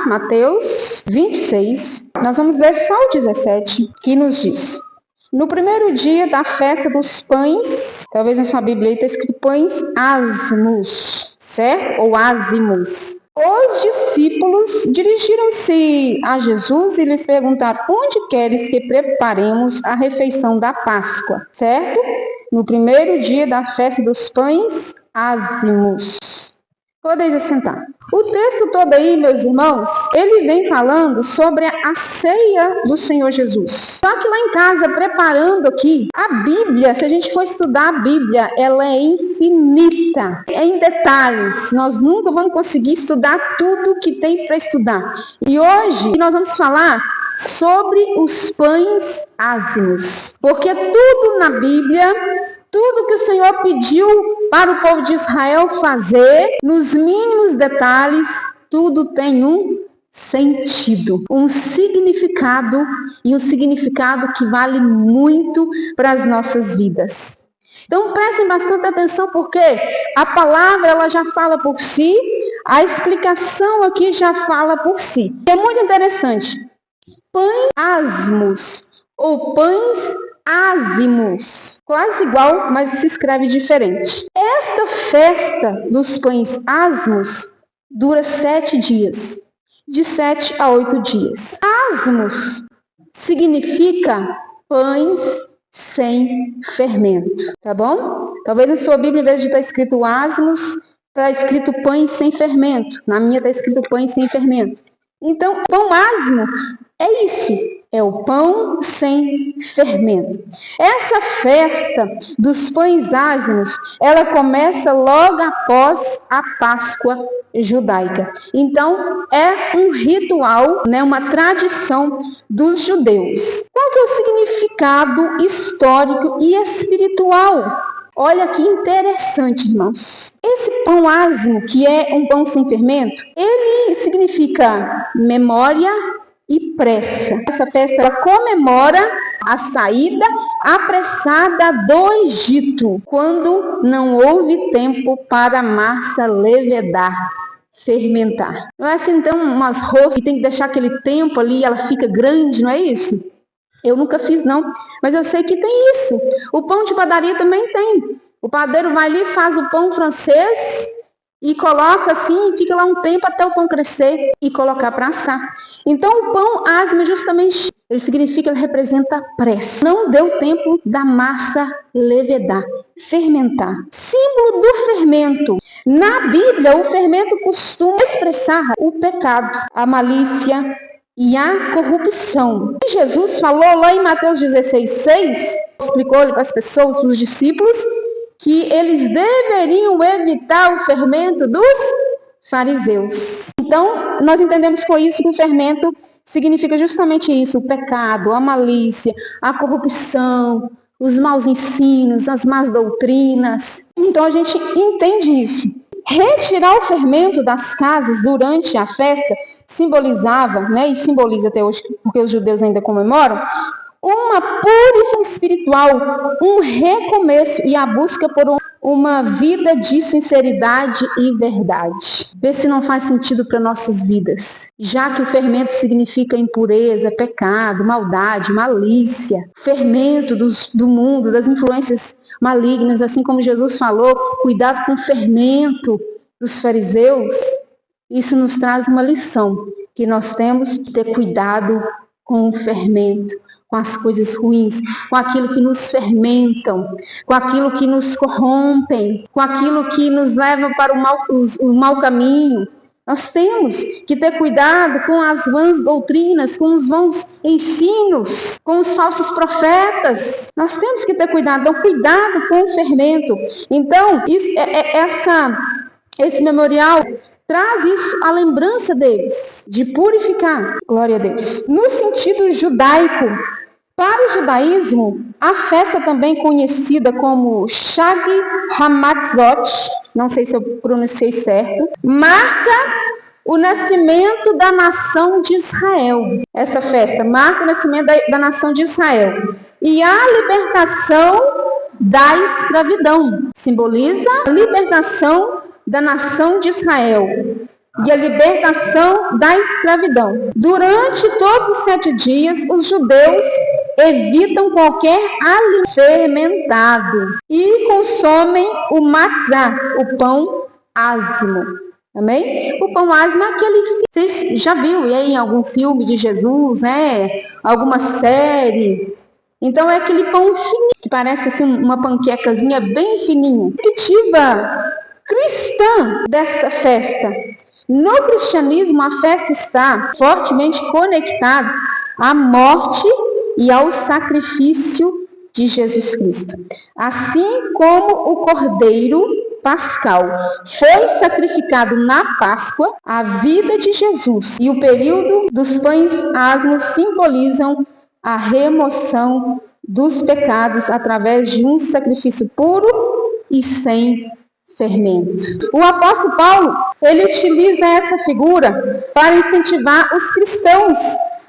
Mateus 26. Nós vamos ler só o 17, que nos diz: no primeiro dia da festa dos pães, talvez na sua Bíblia está escrito pães ázimos, certo? Ou ázimos. Os discípulos dirigiram-se a Jesus e lhes perguntaram: onde queres que preparemos a refeição da Páscoa, certo? No primeiro dia da festa dos pães ázimos. Podeis assentar. O texto todo aí, meus irmãos, ele vem falando sobre a ceia do Senhor Jesus. Só que lá em casa, preparando aqui, a Bíblia, se a gente for estudar a Bíblia, ela é infinita, é em detalhes. Nós nunca vamos conseguir estudar tudo que tem para estudar. E hoje nós vamos falar sobre os pães ázimos, porque tudo na Bíblia, tudo que o Senhor pediu para o povo de Israel fazer, nos mínimos detalhes, tudo tem um sentido, um significado, e um significado que vale muito para as nossas vidas. Então prestem bastante atenção, porque a palavra ela já fala por si, a explicação aqui já fala por si. É muito interessante. Pães ázimos ou pães ázimos, quase igual, mas se escreve diferente. Esta festa dos pães ázimos dura 7 dias, de 7 a 8 dias. Ázimos significa pães sem fermento, tá bom? Talvez na sua Bíblia, em vez de estar escrito ázimos, está escrito pães sem fermento. Na minha está escrito pães sem fermento. Então, pão ázimo é isso, é o pão sem fermento. Essa festa dos pães ázimos, ela começa logo após a Páscoa judaica. Então, é um ritual, uma tradição dos judeus. Qual que é o significado histórico e espiritual? Olha que interessante, irmãos. Esse pão ázimo, que é um pão sem fermento, ele significa memória e pressa. Essa festa ela comemora a saída apressada do Egito, quando não houve tempo para a massa levedar, fermentar. Não é assim, então, umas roscas que tem que deixar aquele tempo ali, ela fica grande, não é isso? Eu nunca fiz, não, mas eu sei que tem isso. O pão de padaria também tem. O padeiro vai ali, faz o pão francês e coloca assim, e fica lá um tempo até o pão crescer e colocar para assar. Então, o pão ázimo, justamente, ele significa, ele representa pressa. Não deu tempo da massa levedar, fermentar. Símbolo do fermento. Na Bíblia, o fermento costuma expressar o pecado, a malícia e a corrupção. E Jesus falou lá em Mateus 16:6, explicou-lhe para as pessoas, para os discípulos, que eles deveriam evitar o fermento dos fariseus. Então, nós entendemos com isso que o fermento significa justamente isso, o pecado, a malícia, a corrupção, os maus ensinos, as más doutrinas. Então, a gente entende isso. Retirar o fermento das casas durante a festa simbolizava, e simboliza até hoje, porque os judeus ainda comemoram, uma purificação espiritual, um recomeço e a busca por uma vida de sinceridade e verdade. Vê se não faz sentido para nossas vidas. Já que o fermento significa impureza, pecado, maldade, malícia, fermento do mundo, das influências malignas, assim como Jesus falou, cuidado com o fermento dos fariseus. Isso nos traz uma lição, que nós temos que ter cuidado com o fermento, com as coisas ruins, com aquilo que nos fermentam, com aquilo que nos corrompem, com aquilo que nos leva para o mau caminho. Nós temos que ter cuidado com as vãs doutrinas, com os vãos ensinos, com os falsos profetas. Nós temos que ter cuidado, então cuidado com o fermento. Então, esse memorial traz isso, a lembrança deles, de purificar. Glória a Deus. No sentido judaico, para o judaísmo, a festa também conhecida como Shag Hamatzot, não sei se eu pronunciei certo, marca o nascimento da nação de Israel. Essa festa marca o nascimento da nação de Israel. E a libertação da escravidão. Simboliza a libertação da nação de Israel. e a libertação da escravidão. Durante todos os 7 dias, os judeus evitam qualquer alimento fermentado e consomem o matzá, o pão ázimo. Amém? O pão ázimo é aquele, vocês já viram em algum filme de Jesus, né? Alguma série. Então é aquele pão fininho, que parece assim uma panquecazinha bem fininha. A perspectiva cristã desta festa. No cristianismo, a festa está fortemente conectada à morte e ao sacrifício de Jesus Cristo. Assim como o Cordeiro Pascal foi sacrificado na Páscoa, a vida de Jesus e o período dos pães asmos simbolizam a remoção dos pecados através de um sacrifício puro e sem fermento. O apóstolo Paulo, ele utiliza essa figura para incentivar os cristãos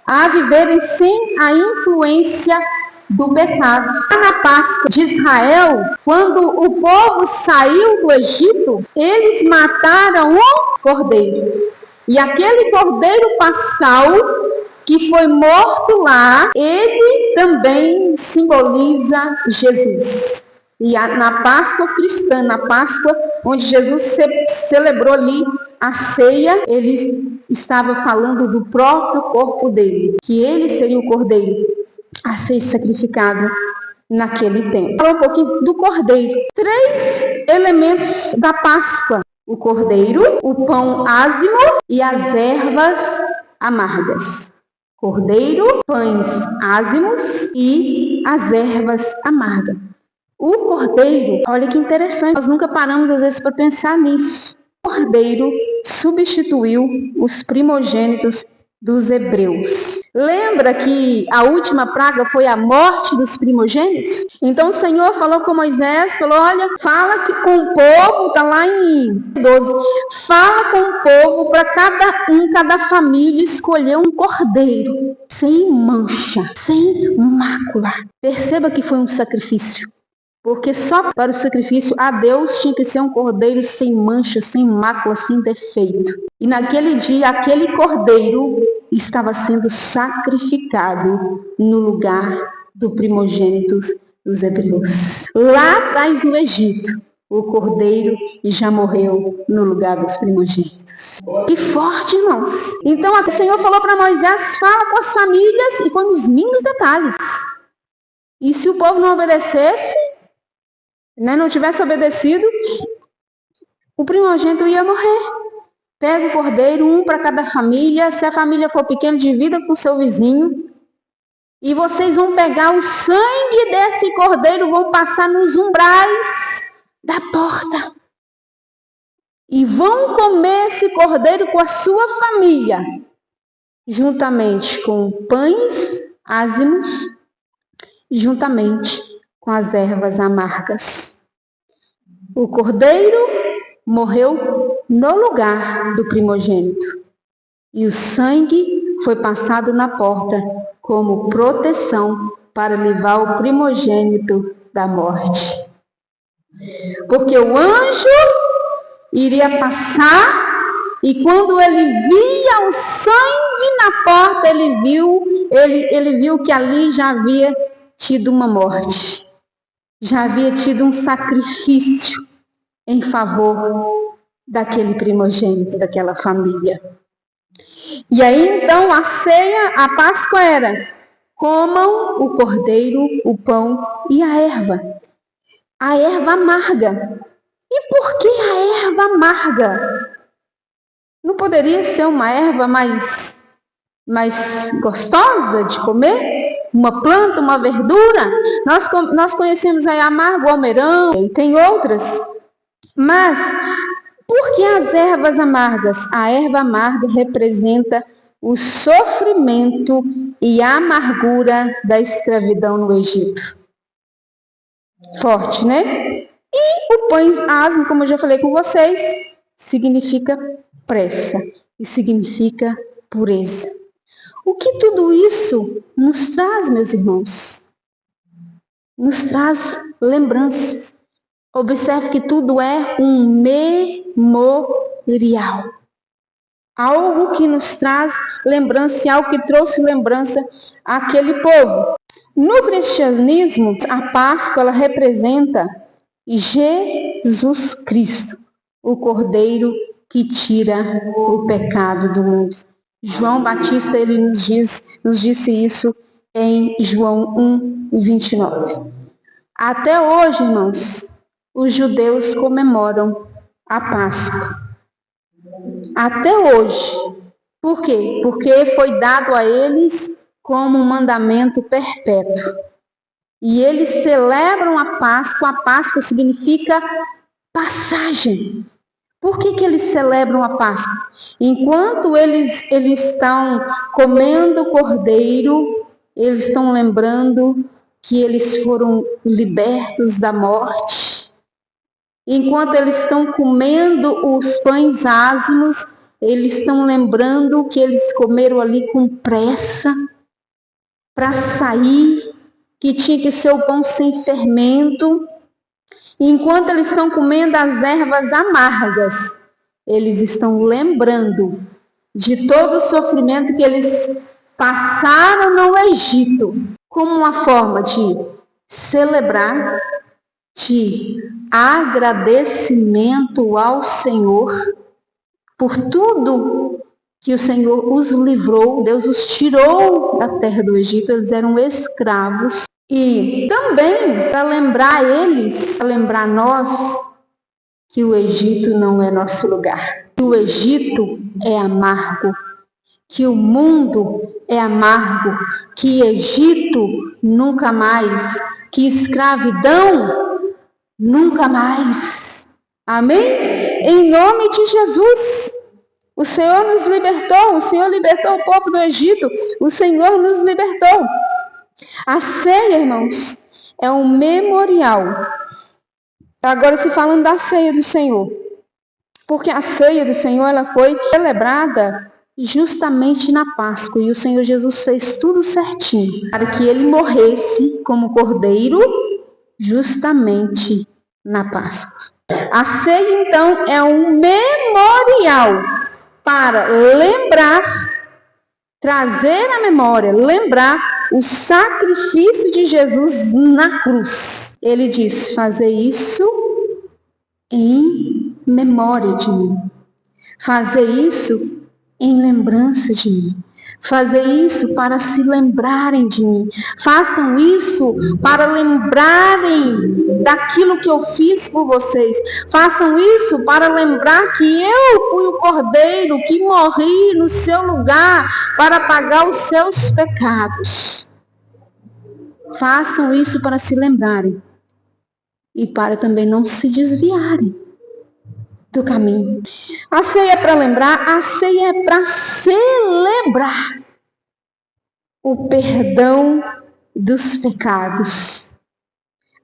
a viverem sem a influência do pecado. Na Páscoa de Israel, quando o povo saiu do Egito, eles mataram um cordeiro. E aquele cordeiro pascal que foi morto lá, ele também simboliza Jesus. E na Páscoa cristã, na Páscoa onde Jesus celebrou ali a ceia, ele estava falando do próprio corpo dele, que ele seria o cordeiro a ser sacrificado naquele tempo. Falou um pouquinho do cordeiro. 3 elementos da Páscoa: o cordeiro, o pão ázimo e as ervas amargas. Cordeiro, pães ázimos e as ervas amargas. O cordeiro, olha que interessante, nós nunca paramos às vezes para pensar nisso. O cordeiro substituiu os primogênitos dos hebreus. Lembra que a última praga foi a morte dos primogênitos? Então o Senhor falou com Moisés, falou, olha, fala com o povo, está lá em 12, fala com o povo para cada família escolher um cordeiro, sem mancha, sem mácula. Perceba que foi um sacrifício. Porque só para o sacrifício a Deus tinha que ser um cordeiro sem mancha, sem mácula, sem defeito. E naquele dia, aquele cordeiro estava sendo sacrificado no lugar do primogênito dos hebreus. Lá atrás no Egito, o cordeiro já morreu no lugar dos primogênitos. Que forte, irmãos! Então o Senhor falou para Moisés, fala com as famílias, e foi nos mínimos detalhes. E se o povo não obedecesse, não tivesse obedecido, o primogênito ia morrer. Pega o cordeiro, um para cada família. Se a família for pequena, divida com seu vizinho. E vocês vão pegar o sangue desse cordeiro, vão passar nos umbrais da porta. E vão comer esse cordeiro com a sua família, juntamente com pães ázimos, juntamente com as ervas amargas. O cordeiro morreu no lugar do primogênito e o sangue foi passado na porta como proteção para livrar o primogênito da morte. Porque o anjo iria passar e quando ele via o sangue na porta, ele viu que ali já havia tido uma morte. Já havia tido um sacrifício em favor daquele primogênito, daquela família. E aí então a ceia, a Páscoa era: comam o cordeiro, o pão e a erva amarga. E por que a erva amarga? Não poderia ser uma erva mais gostosa de comer? Uma planta, uma verdura? Nós conhecemos aí amargo, almeirão, e tem outras. Mas, por que as ervas amargas? A erva amarga representa o sofrimento e a amargura da escravidão no Egito. Forte, né? E o pães asmo, como eu já falei com vocês, significa pressa e significa pureza. O que tudo isso nos traz, meus irmãos? Nos traz lembranças. Observe que tudo é um memorial. algo que nos traz lembrança e algo que trouxe lembrança àquele povo. No cristianismo, a Páscoa ela representa Jesus Cristo, o Cordeiro que tira o pecado do mundo. João Batista ele nos disse isso em João 1:29. Até hoje, irmãos, os judeus comemoram a Páscoa. Até hoje. Por quê? Porque foi dado a eles como um mandamento perpétuo. E eles celebram a Páscoa. A Páscoa significa passagem. Por que eles celebram a Páscoa? Enquanto eles estão comendo o cordeiro, eles estão lembrando que eles foram libertos da morte. Enquanto eles estão comendo os pães ázimos, eles estão lembrando que eles comeram ali com pressa para sair, que tinha que ser o pão sem fermento. Enquanto eles estão comendo as ervas amargas, eles estão lembrando de todo o sofrimento que eles passaram no Egito, como uma forma de celebrar, de agradecimento ao Senhor por tudo que o Senhor os livrou. Deus os tirou da terra do Egito, eles eram escravos. E também para lembrar eles, para lembrar nós, que o Egito não é nosso lugar. Que o Egito é amargo. Que o mundo é amargo. Que Egito nunca mais. Que escravidão nunca mais. Amém? Em nome de Jesus. O Senhor nos libertou. O Senhor libertou o povo do Egito. O Senhor nos libertou. A ceia, irmãos, é um memorial. Agora se falando da ceia do Senhor. Porque a ceia do Senhor ela foi celebrada justamente na Páscoa. E o Senhor Jesus fez tudo certinho para que ele morresse como cordeiro justamente na Páscoa. A ceia, então, é um memorial para lembrar, trazer à memória, lembrar o sacrifício de Jesus na cruz. Ele diz: fazer isso em memória de mim. Fazer isso em lembrança de mim. Fazer isso para se lembrarem de mim. Façam isso para lembrarem daquilo que eu fiz por vocês. Façam isso para lembrar que eu fui o cordeiro que morri no seu lugar para pagar os seus pecados. Façam isso para se lembrarem e para também não se desviarem do caminho. A ceia é para lembrar, a ceia é para celebrar o perdão dos pecados.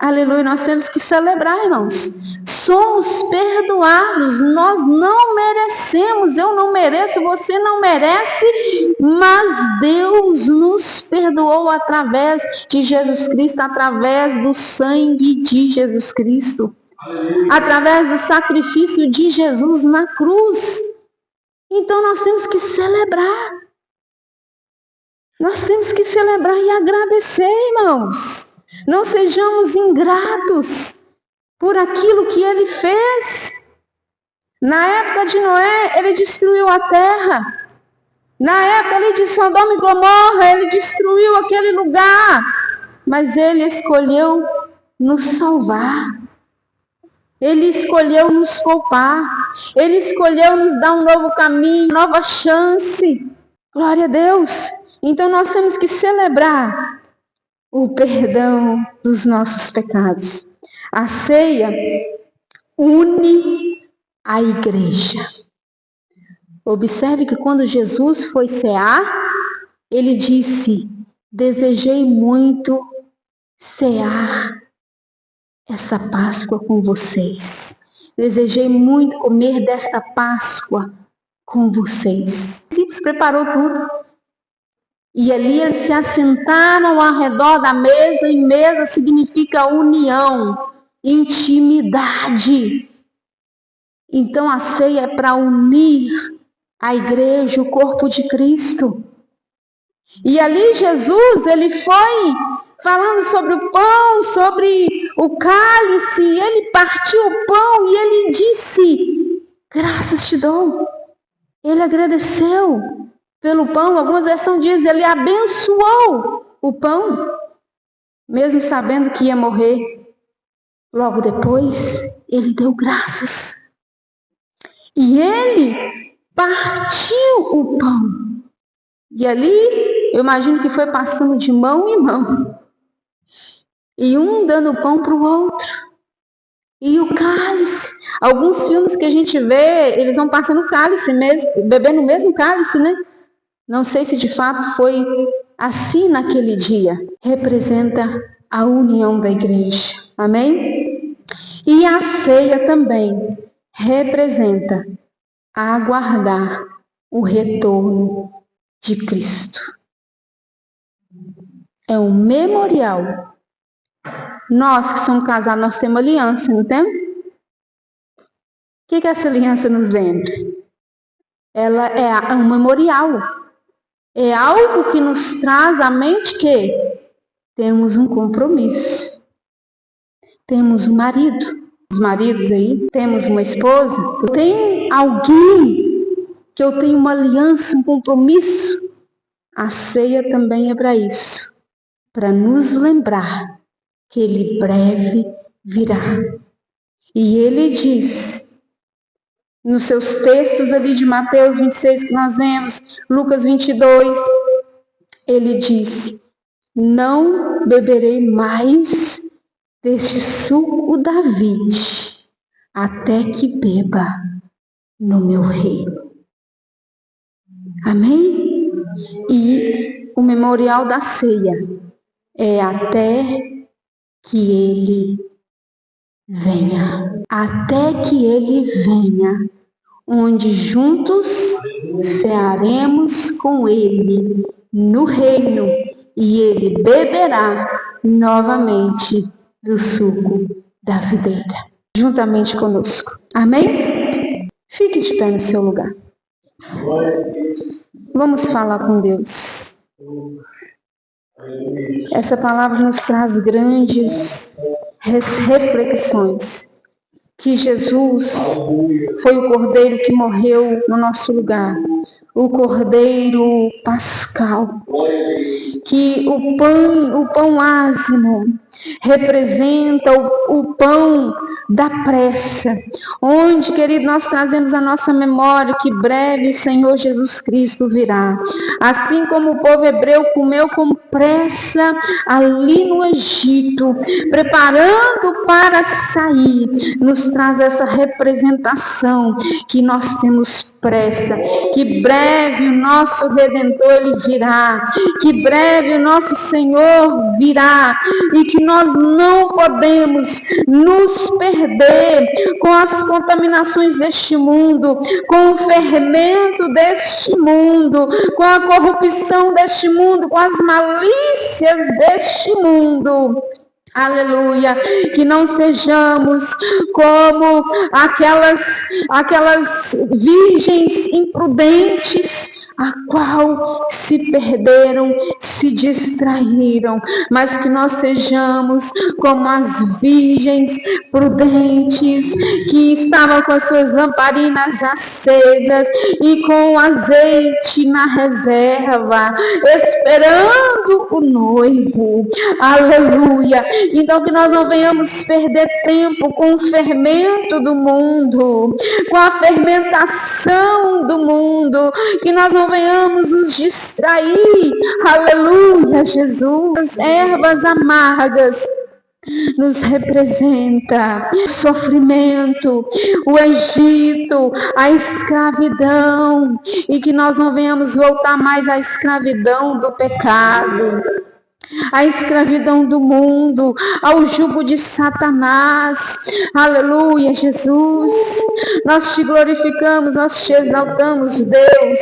Aleluia, nós temos que celebrar, irmãos. Somos perdoados, nós não merecemos, eu não mereço, você não merece, mas Deus nos perdoou através de Jesus Cristo, através do sangue de Jesus Cristo. Através do sacrifício de Jesus na cruz. Então nós temos que celebrar. Nós temos que celebrar e agradecer, irmãos. Não sejamos ingratos por aquilo que ele fez. Na época de Noé, ele destruiu a terra. Na época ali de Sodoma e Gomorra, ele destruiu aquele lugar. Mas ele escolheu nos salvar. Ele escolheu nos poupar. Ele escolheu nos dar um novo caminho, nova chance. Glória a Deus. Então nós temos que celebrar o perdão dos nossos pecados. A ceia une a igreja. Observe que quando Jesus foi cear, ele disse: desejei muito cear essa Páscoa com vocês. Desejei muito comer desta Páscoa com vocês. Os discípulos preparou tudo. E ali eles se assentaram ao redor da mesa, e mesa significa união, intimidade. Então a ceia é para unir a igreja, o corpo de Cristo. E ali Jesus, ele foi falando sobre o pão, sobre o cálice, ele partiu o pão e ele disse: graças te dou. Ele agradeceu pelo pão. Algumas versões dizem, ele abençoou o pão, mesmo sabendo que ia morrer. Logo depois, ele deu graças. E ele partiu o pão. E ali, eu imagino que foi passando de mão em mão. E um dando pão para o outro. E o cálice. Alguns filmes que a gente vê, eles vão passando o cálice mesmo, bebendo o mesmo cálice, né? Não sei se de fato foi assim naquele dia. Representa a união da igreja. Amém? E a ceia também representa aguardar o retorno de Cristo. É um memorial. Nós que somos casados, nós temos aliança, não temos? O que essa aliança nos lembra? Ela é um memorial. É algo que nos traz à mente que temos um compromisso. Temos um marido. Os maridos aí, temos uma esposa. Eu tenho alguém que eu tenho uma aliança, um compromisso. A ceia também é para isso. Para nos lembrar que ele breve virá. E ele diz, nos seus textos ali de Mateus 26 que nós lemos, Lucas 22, ele disse: não beberei mais deste suco da vide, até que beba no meu reino. Amém? E o memorial da ceia é até que ele venha. Até que ele venha, onde juntos cearemos com ele no reino, e ele beberá novamente do suco da videira, juntamente conosco. Amém? Fique de pé no seu lugar. Vamos falar com Deus. Essa palavra nos traz grandes reflexões. Que Jesus foi o Cordeiro que morreu no nosso lugar. O Cordeiro Pascal. Que o pão ázimo representa o pão da pressa, onde, querido, nós trazemos a nossa memória que breve o Senhor Jesus Cristo virá. Assim como o povo hebreu comeu com pressa ali no Egito, preparando para sair, nos traz essa representação que nós temos pressa, que breve o nosso Redentor ele virá, que breve o nosso Senhor virá, e que nós não podemos nos perder com as contaminações deste mundo, com o fermento deste mundo, com a corrupção deste mundo, com as malícias deste mundo. Aleluia, que não sejamos como aquelas virgens imprudentes, a qual se perderam, se distraíram, mas que nós sejamos como as virgens prudentes, que estavam com as suas lamparinas acesas e com azeite na reserva, esperando o noivo. Aleluia. Então que nós não venhamos perder tempo com o fermento do mundo, com a fermentação do mundo, que nós não venhamos nos distrair. Aleluia, Jesus. As ervas amargas nos representa o sofrimento, o Egito, a escravidão, e que nós não venhamos voltar mais à escravidão do pecado. à escravidão do mundo, ao jugo de Satanás. Aleluia, Jesus. Nós te glorificamos, nós te exaltamos, Deus,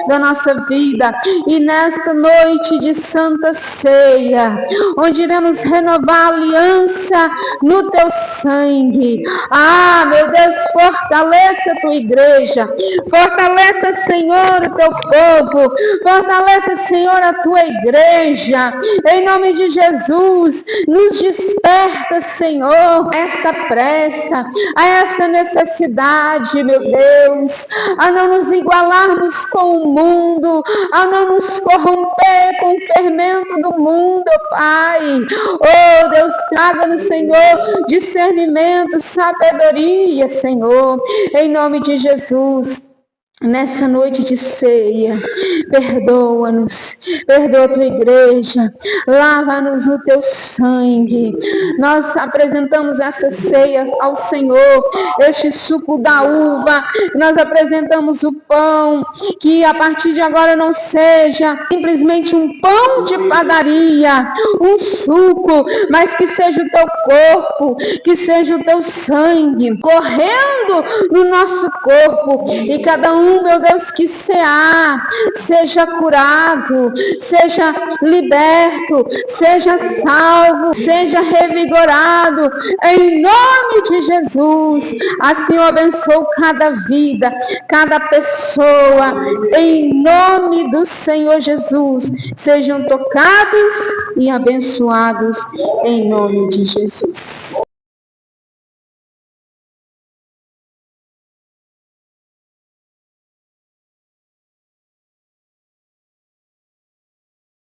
da nossa vida. E nesta noite de Santa Ceia, onde iremos renovar a aliança no teu sangue. Ah, meu Deus, fortaleça a tua igreja. Fortaleça, Senhor, o teu povo. Fortaleça, Senhor, a tua igreja. Em nome de Jesus, nos desperta, Senhor, esta pressa, a essa necessidade, meu Deus, a não nos igualarmos com o mundo, a não nos corromper com o fermento do mundo, Pai. Oh, Deus, traga-nos, Senhor, discernimento, sabedoria, Senhor, em nome de Jesus. Nessa noite de ceia, perdoa-nos, perdoa a tua igreja, lava-nos no teu sangue. Nós apresentamos essa ceia ao Senhor, este suco da uva, nós apresentamos o pão, que a partir de agora não seja simplesmente um pão de padaria, um suco, mas que seja o teu corpo, que seja o teu sangue correndo no nosso corpo, e cada um, meu Deus, que cear, seja curado, seja liberto, seja salvo, seja revigorado, em nome de Jesus. Assim eu abençoo cada vida, cada pessoa, em nome do Senhor Jesus. Sejam tocados e abençoados, em nome de Jesus.